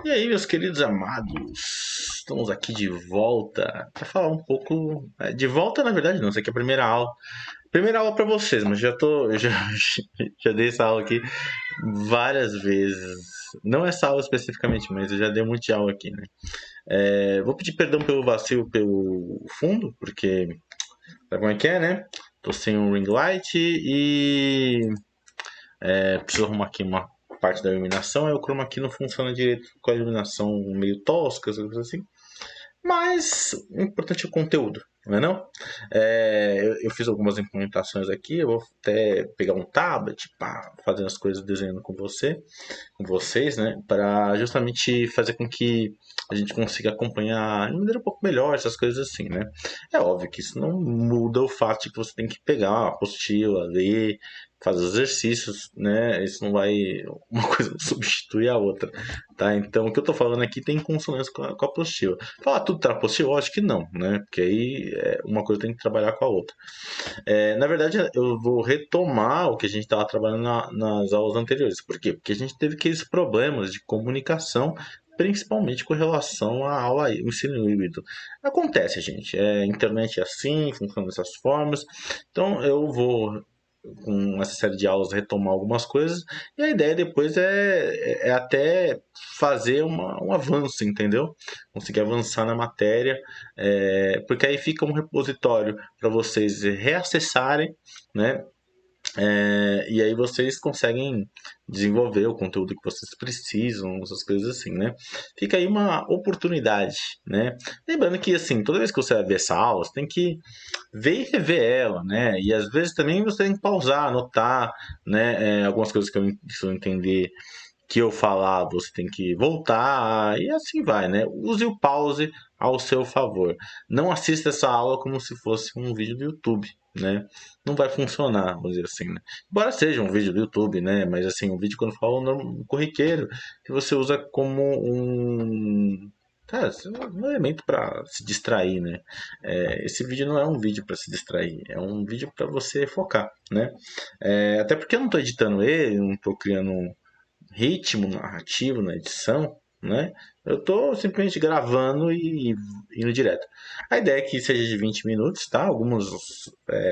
E aí, meus queridos amados, estamos aqui de volta para falar um pouco. De volta, na verdade, não, isso aqui é a primeira aula. Primeira aula para vocês, mas eu já, já dei essa aula aqui várias vezes. Não essa aula especificamente, mas eu já dei muita aula aqui, né? Vou pedir perdão pelo vacilo pelo fundo, porque sabe como é que é, né? Tô sem um ring light e preciso arrumar aqui uma parte da iluminação. Aí o chroma key não funciona direito com a iluminação meio tosca, essas coisas assim. Mas o importante é o conteúdo, não é não? Eu fiz algumas implementações aqui, eu vou até pegar um tablet para fazer as coisas desenhando com vocês, né? Para justamente fazer com que a gente consiga acompanhar de maneira um pouco melhor essas coisas assim, né? É óbvio que isso não muda o fato de que você tem que pegar uma apostila, ler, fazer os exercícios, né? Isso não vai. Uma coisa não substitui a outra, tá? Então o que eu tô falando aqui tem consonância com a apostila. Falar tudo tá na apostila? Eu acho que não, né? Porque aí uma coisa tem que trabalhar com a outra. Na verdade, eu vou retomar o que a gente estava trabalhando nas aulas anteriores. Por quê? Porque a gente teve aqueles problemas de comunicação, principalmente com relação à aula, o ensino híbrido. Acontece, gente. A internet é assim, funciona dessas formas. Então, eu vou com essa série de aulas retomar algumas coisas e a ideia depois é até fazer um avanço, entendeu? Conseguir avançar na matéria, porque aí fica um repositório para vocês reacessarem, né? E aí vocês conseguem desenvolver o conteúdo que vocês precisam, essas coisas assim, né? Fica aí uma oportunidade, né? Lembrando que, assim, toda vez que você vai ver essa aula, você tem que ver e rever ela, né? E às vezes também você tem que pausar, anotar, né? Algumas coisas que eu preciso entender que eu falar, você tem que voltar e assim vai, né? Use o pause ao seu favor. Não assista essa aula como se fosse um vídeo do YouTube, né? Não vai funcionar, vamos dizer assim, né? Embora seja um vídeo do YouTube, né? Mas assim, um vídeo quando eu falo um corriqueiro que você usa como um cara, um elemento para se distrair, né? Esse vídeo não é um vídeo para se distrair, é um vídeo para você focar, né? Até porque eu não estou editando ele, não estou criando ritmo narrativo na edição, né? Eu tô simplesmente gravando e indo direto. A ideia é que seja de 20 minutos, tá? Alguns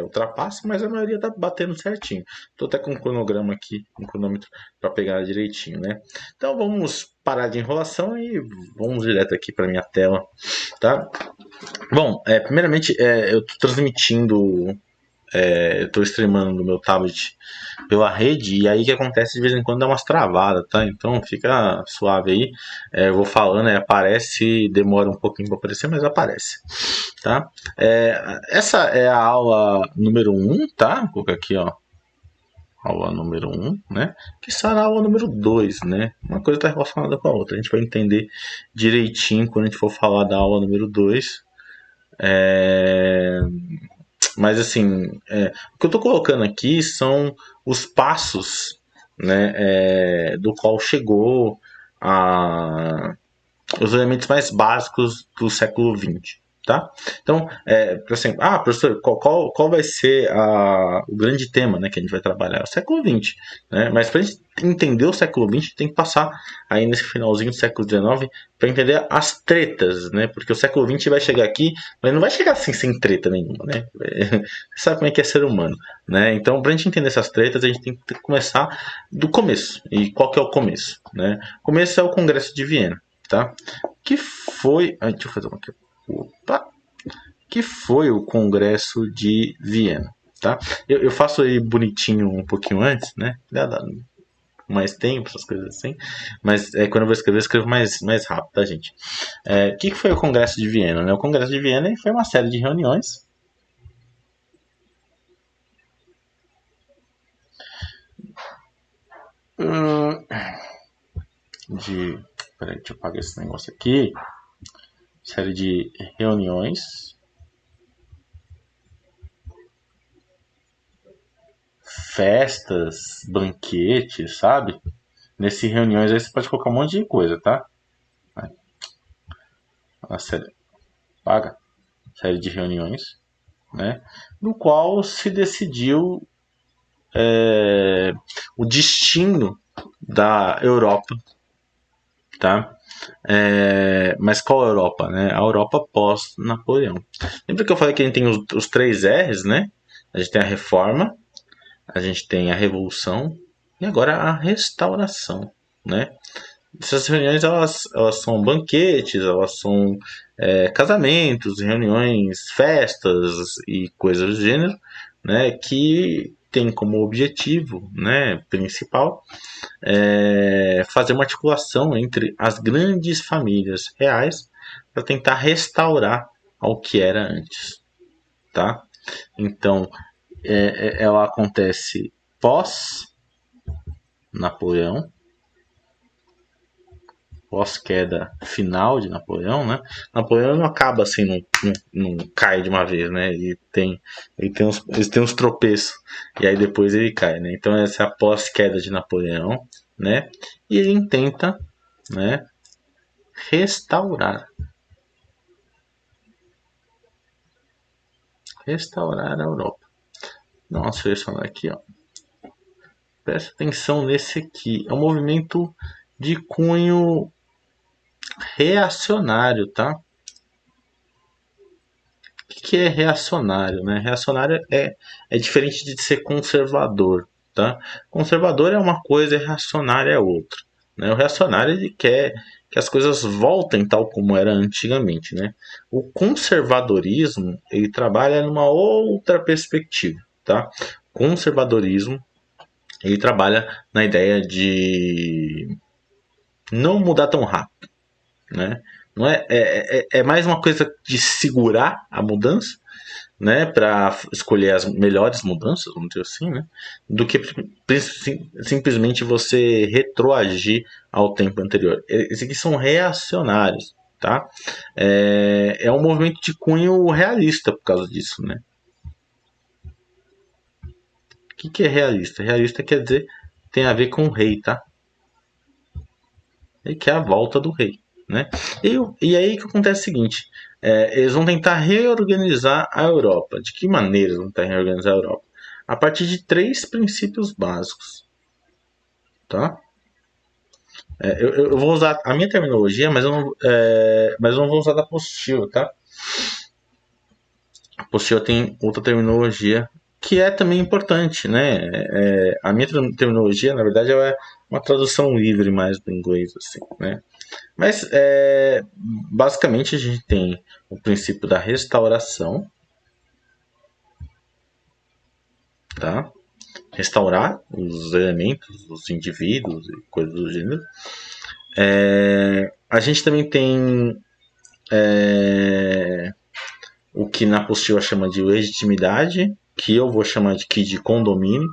ultrapassam, mas a maioria tá batendo certinho. Tô até com um cronograma aqui, um cronômetro para pegar direitinho, né? Então vamos parar de enrolação e vamos direto aqui para minha tela, tá? Bom, primeiramente eu tô transmitindo eu tô streamando no meu tablet pela rede, e aí que acontece de vez em quando dá umas travadas, tá? Então fica suave aí. Eu vou falando, aparece, demora um pouquinho para aparecer, mas aparece, tá? Essa é a aula número um, tá? Vou colocar aqui, ó. Aula número um, né? Que será a aula número 2, né? Uma coisa está relacionada com a outra. A gente vai entender direitinho quando a gente for falar da aula número 2. É... Mas assim, o que eu estou colocando aqui são os passos, né, do qual chegou a os elementos mais básicos do século XX. Tá? Então, assim, professor, qual vai ser o grande tema, né, que a gente vai trabalhar? O século XX. Né? Mas para a gente entender o século XX, tem que passar aí nesse finalzinho do século XIX para entender as tretas, né? Porque o século XX vai chegar aqui, mas não vai chegar assim sem treta nenhuma, né? Você sabe como é que é ser humano, né? Então, para a gente entender essas tretas, a gente tem que começar do começo. E qual que é o começo, né? O começo é o Congresso de Viena, tá? Que foi. Deixa eu fazer uma aqui. Opa! Que foi o Congresso de Viena, tá? Eu faço aí bonitinho um pouquinho antes, né? Dá mais tempo, essas coisas assim. Mas quando eu vou escrever, eu escrevo mais rápido, tá, gente? O que foi o Congresso de Viena? Né? O Congresso de Viena foi uma série de reuniões de. Peraí, deixa eu apagar esse negócio aqui. Série de reuniões, festas, banquetes, sabe? Nessas reuniões aí você pode colocar um monte de coisa, tá? A série paga, série de reuniões, né? No qual se decidiu o destino da Europa, tá? Mas qual a Europa, né? A Europa pós-Napoleão. Lembra que eu falei que a gente tem os três R's, né? A gente tem a reforma, a gente tem a revolução e agora a restauração, né? Essas reuniões elas são banquetes, elas são casamentos, reuniões, festas e coisas do gênero, né? Que tem como objetivo, né, principal fazer uma articulação entre as grandes famílias reais para tentar restaurar ao que era antes, tá? Então, ela acontece pós Napoleão, pós-queda final de Napoleão, né? Napoleão não acaba assim, não cai de uma vez, né? Ele tem uns tropeços, e aí depois ele cai, né? Então essa é a pós-queda de Napoleão, né? E ele tenta, né, restaurar. Restaurar a Europa. Nossa, selecionar aqui, ó. Presta atenção nesse aqui. É um movimento de cunho reacionário, tá? O que é reacionário, né? Reacionário é diferente de ser conservador, tá? Conservador é uma coisa e reacionário é outra. Né? O reacionário ele quer que as coisas voltem tal como era antigamente, né? O conservadorismo ele trabalha numa outra perspectiva, tá? Conservadorismo ele trabalha na ideia de não mudar tão rápido, né? Não é mais uma coisa de segurar a mudança, né, para escolher as melhores mudanças, vamos dizer assim, né, do que simplesmente você retroagir ao tempo anterior. Esses aqui são reacionários, tá? É um movimento de cunho realista por causa disso, né? O que é realista? Realista quer dizer tem a ver com o rei, tá? Ele quer a volta do rei, né? E aí que acontece o seguinte: eles vão tentar reorganizar a Europa. De que maneira eles vão tentar reorganizar a Europa? A partir de três princípios básicos, tá? Eu vou usar a minha terminologia, mas eu não vou usar da apostila, tá? A apostila tem outra terminologia que é também importante, né? A minha terminologia, na verdade, é uma tradução livre mais do inglês, assim, né? Mas basicamente a gente tem o princípio da restauração, tá? Restaurar os elementos, os indivíduos e coisas do gênero. A gente também tem o que na apostila chama de legitimidade, que eu vou chamar aqui de condomínio,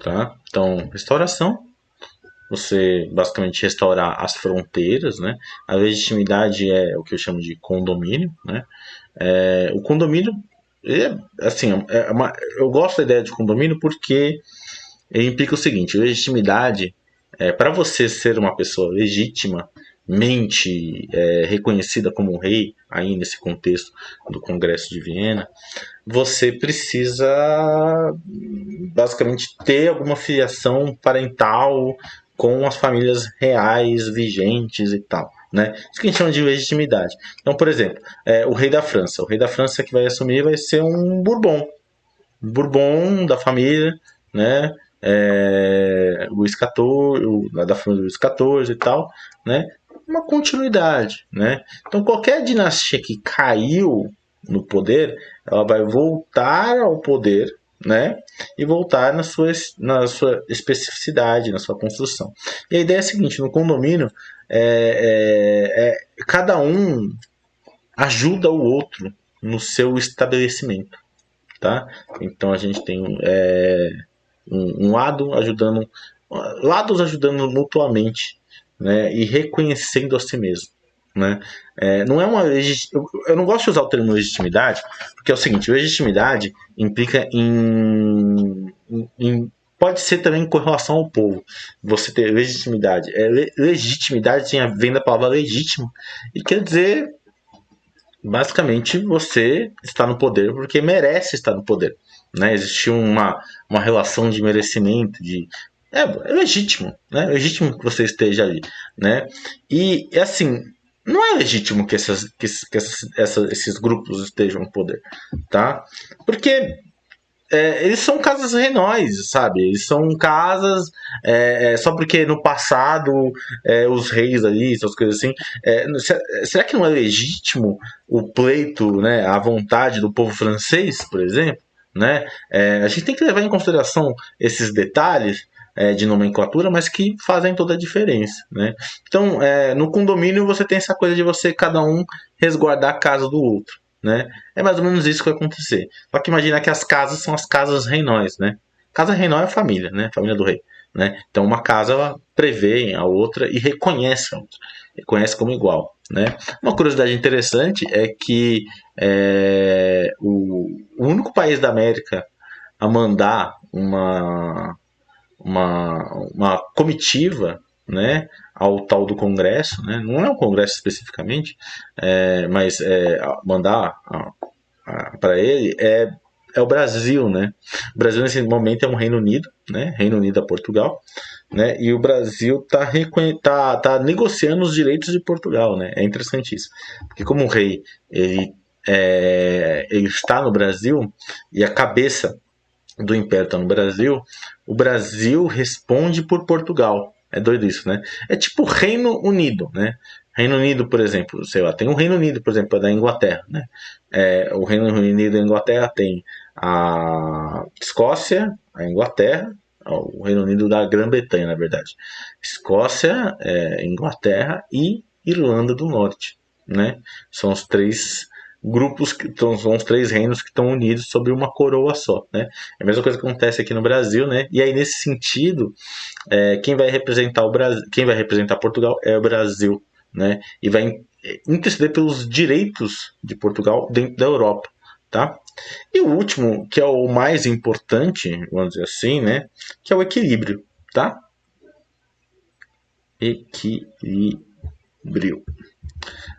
tá? Então, restauração, você basicamente restaurar as fronteiras, né? A legitimidade é o que eu chamo de condomínio, né? O condomínio, assim, eu gosto da ideia de condomínio porque ele implica o seguinte: legitimidade, para você ser uma pessoa legitimamente reconhecida como um rei, aí nesse contexto do Congresso de Viena, você precisa basicamente ter alguma filiação parental com as famílias reais vigentes e tal, né? Isso que a gente chama de legitimidade. Então, por exemplo, o rei da França. O rei da França que vai assumir vai ser um Bourbon. Um Bourbon da família, né? Luís XIV, da família Luís XIV e tal, né? Uma continuidade, né? Então, qualquer dinastia que caiu no poder, ela vai voltar ao poder, né? E voltar na sua especificidade, na sua construção. E a ideia é a seguinte: no condomínio, cada um ajuda o outro no seu estabelecimento, tá? Então a gente tem um lado ajudando, lados ajudando mutuamente, né? E reconhecendo a si mesmo. Né? Não é uma eu não gosto de usar o termo legitimidade, porque é o seguinte: legitimidade implica pode ser também com relação ao povo. Você ter legitimidade. Legitimidade vem da palavra legítimo e quer dizer basicamente você está no poder porque merece estar no poder. Né? Existe uma relação de merecimento, de É legítimo, né? É legítimo que você esteja ali, né? E assim, não é legítimo que, esses grupos estejam no poder, tá? Porque eles são casas renóis, sabe? Eles são casas só porque no passado os reis ali, essas coisas assim. Será que não é legítimo o pleito, né, a vontade do povo francês, por exemplo? Né? A gente tem que levar em consideração esses detalhes de nomenclatura, mas que fazem toda a diferença. Né? Então, no condomínio você tem essa coisa de você cada um resguardar a casa do outro. Né? É mais ou menos isso que vai acontecer. Só que imagina que as casas são as casas reinóis, né? Casa reinó é a família, né? Família do rei, né? Então uma casa ela prevê a outra e reconhece a outra, reconhece como igual, né? Uma curiosidade interessante é que o único país da América a mandar uma comitiva, né, ao tal do Congresso, né, não é um Congresso especificamente, mas mandar para ele é o Brasil, né? O Brasil nesse momento é um Reino Unido, né? Reino Unido a Portugal, né? E o Brasil tá negociando os direitos de Portugal, né? É interessante isso, porque como o rei ele está no Brasil e a cabeça do Império está no Brasil, o Brasil responde por Portugal. É doido isso, né? É tipo Reino Unido, né? Reino Unido, por exemplo, sei lá, tem o Reino Unido, por exemplo, da Inglaterra, né? O Reino Unido da Inglaterra tem a Escócia, a Inglaterra, o Reino Unido da Grã-Bretanha, na verdade. Escócia, Inglaterra e Irlanda do Norte, né? São os três grupos são os três reinos que estão unidos sobre uma coroa só, né? É a mesma coisa que acontece aqui no Brasil, né? E aí nesse sentido, quem vai representar o Brasil, quem vai representar Portugal é o Brasil, né? E vai interceder pelos direitos de Portugal dentro da Europa, tá? E o último, que é o mais importante, vamos dizer assim, né? Que é o equilíbrio, tá? Equilíbrio.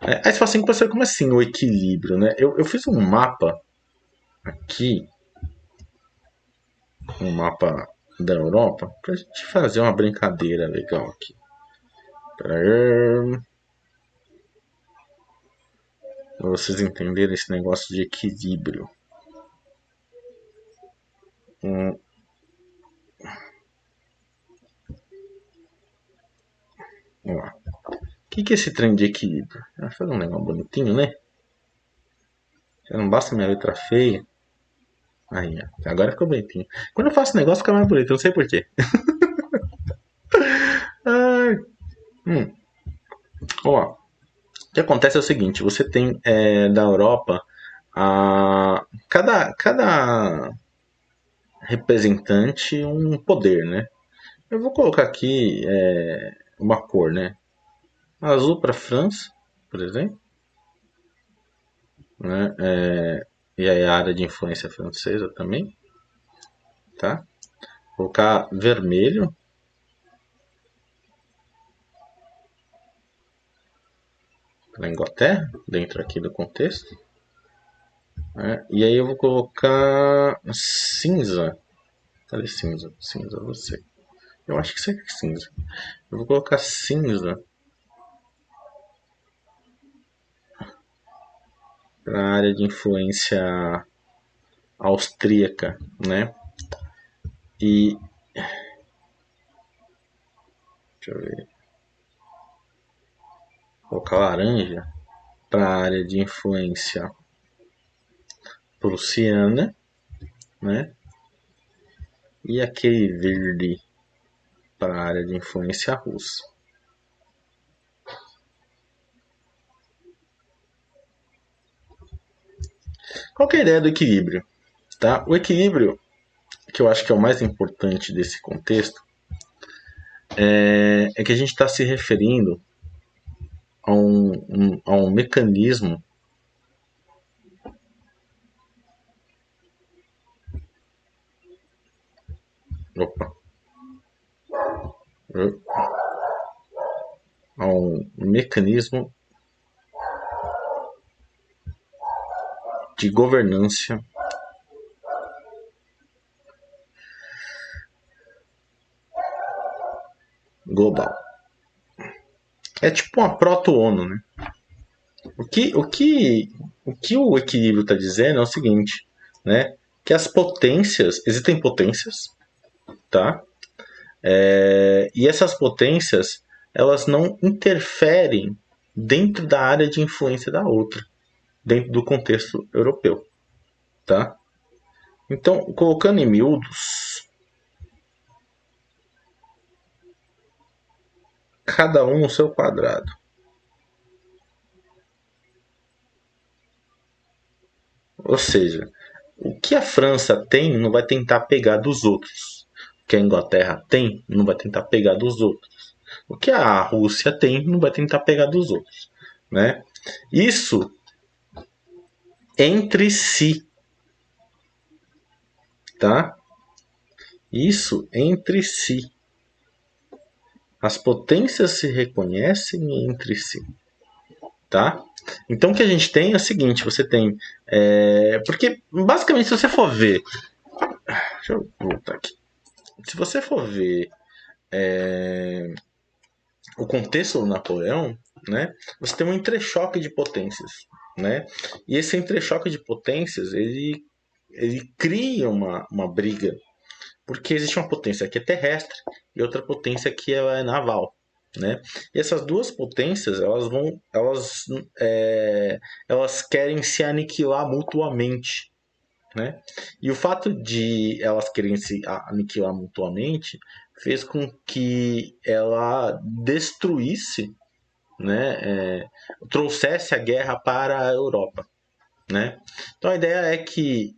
Aí você fala assim, professor, como assim o equilíbrio, né? Eu fiz um mapa aqui, um mapa da Europa, pra gente fazer uma brincadeira legal aqui. Pra vocês entenderem esse negócio de equilíbrio. Hum, Vamos lá. O que é esse trem de equilíbrio? Fazer um negócio bonitinho, né? Já não basta minha letra feia. Aí, ó. Agora ficou bonitinho. Quando eu faço negócio fica mais bonito, eu não sei porquê. Ai. Ó, o que acontece é o seguinte, você tem da Europa cada representante um poder, né? Eu vou colocar aqui uma cor, né? Azul para França, por exemplo, né? E aí a área de influência francesa também, tá? Vou colocar vermelho para Inglaterra, dentro aqui do contexto, né? E aí eu vou colocar cinza. Cadê cinza? Cinza, você. Eu acho que isso aqui é cinza. Eu vou colocar cinza para a área de influência austríaca, né? E deixa eu ver, vou colocar laranja para a área de influência prussiana, né? E aquele verde para a área de influência russa. Qual que é a ideia do equilíbrio? Tá? O equilíbrio, que eu acho que é o mais importante desse contexto, é que a gente está se referindo a um mecanismo. Opa, a um mecanismo de governança global. É tipo uma proto-ONU, né? O que o equilíbrio está dizendo é o seguinte, né? Que as potências, existem potências, tá? E essas potências, elas não interferem dentro da área de influência da outra, dentro do contexto europeu, tá? Então, colocando em miúdos, cada um no seu quadrado. Ou seja, o que a França tem não vai tentar pegar dos outros. O que a Inglaterra tem não vai tentar pegar dos outros. O que a Rússia tem não vai tentar pegar dos outros. Né? Isso entre si. Tá? Isso entre si. As potências se reconhecem entre si. Tá? Então o que a gente tem é o seguinte: você tem. Porque basicamente, se você for ver. Deixa eu voltar aqui. Se você for ver o contexto do Napoleão, né, você tem um entrechoque de potências, né? E esse entrechoque de potências, ele cria uma briga, porque existe uma potência que é terrestre e outra potência que é naval, né? E essas duas potências, elas querem se aniquilar mutuamente, né? E o fato de elas querem se aniquilar mutuamente fez com que ela destruísse, né, trouxesse a guerra para a Europa, né? Então a ideia é que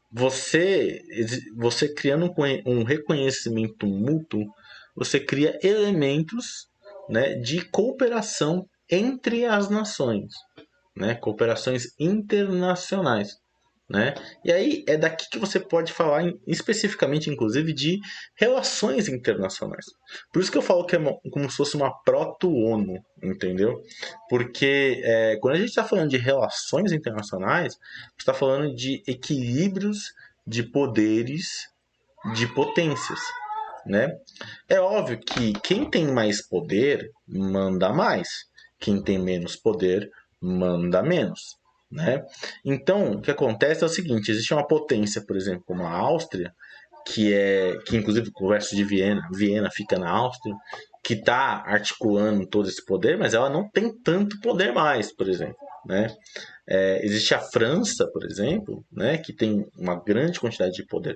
você, você criando um reconhecimento mútuo, você cria elementos, né, de cooperação entre as nações, né, cooperações internacionais. Né? E aí é daqui que você pode falar especificamente, inclusive, de relações internacionais. Por isso que eu falo que é como se fosse uma proto-ONU, entendeu? Porque quando a gente está falando de relações internacionais, você está falando de equilíbrios de poderes, de potências. Né? É óbvio que quem tem mais poder manda mais, quem tem menos poder manda menos. Né? Então, o que acontece é o seguinte: existe uma potência, por exemplo, como a Áustria, que inclusive o Congresso de Viena fica na Áustria, que está articulando todo esse poder, mas ela não tem tanto poder mais, por exemplo. Né? Existe a França, por exemplo, né, que tem uma grande quantidade de poder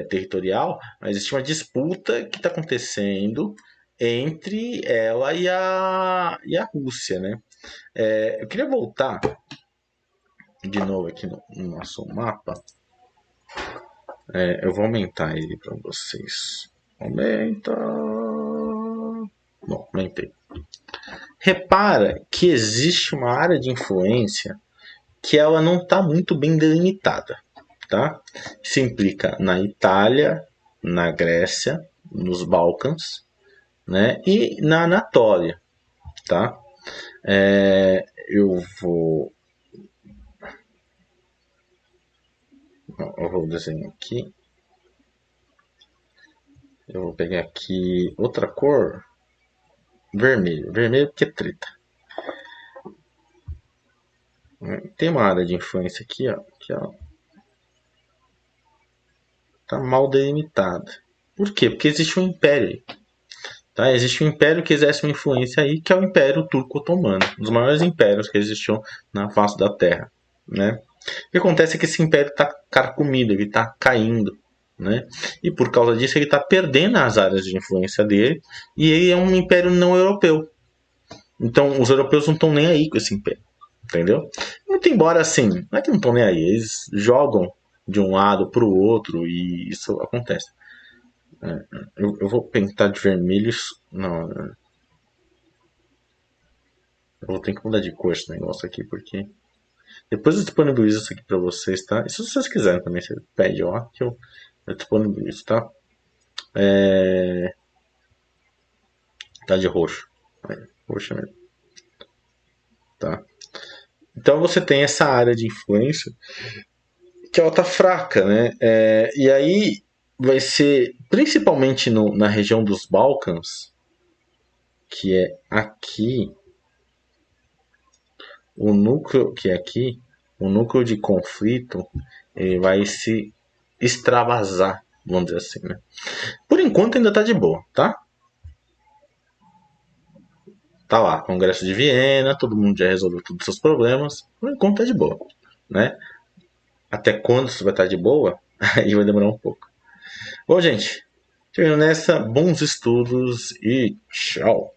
territorial, mas existe uma disputa que está acontecendo entre ela e a Rússia. Né? Eu queria voltar de novo aqui no nosso mapa. Eu vou aumentar ele para vocês. Aumenta. Bom, aumentei. Repara que existe uma área de influência que ela não está muito bem delimitada. Tá? Isso implica na Itália, na Grécia, nos Balcãs, né? E na Anatólia. Tá? Eu vou desenhar aqui. Eu vou pegar aqui outra cor. Vermelho. Vermelho porque é treta. Tem uma área de influência aqui, ó. Que, ó, tá mal delimitada. Por quê? Porque existe um império aí. Tá? Existe um império que exerce uma influência aí, que é o Império Turco-Otomano. Um dos maiores impérios que existiam na face da Terra. Né? O que acontece é que esse império está carcomido, ele está caindo. Né? E por causa disso ele está perdendo as áreas de influência dele. E ele é um império não europeu. Então os europeus não estão nem aí com esse império. Entendeu? Muito embora assim, não é que não estão nem aí, eles jogam de um lado para o outro e isso acontece. Eu vou pintar de vermelho. Não, eu vou ter que mudar de cor esse negócio aqui, porque depois eu disponibilizo isso aqui para vocês, tá? E se vocês quiserem também, você pede lá que eu disponibilizo, tá? Tá de roxo. Roxo mesmo. Tá? Então você tem essa área de influência que ela tá fraca, né? E aí vai ser principalmente na região dos Balcãs, que é aqui, o núcleo que é aqui, o núcleo de conflito, ele vai se extravasar, vamos dizer assim, né? Por enquanto ainda tá de boa, tá? Tá lá, Congresso de Viena, todo mundo já resolveu todos os seus problemas, por enquanto tá de boa, né? Até quando isso vai estar de boa? Aí vai demorar um pouco. Bom, gente, chegando nessa, bons estudos e tchau!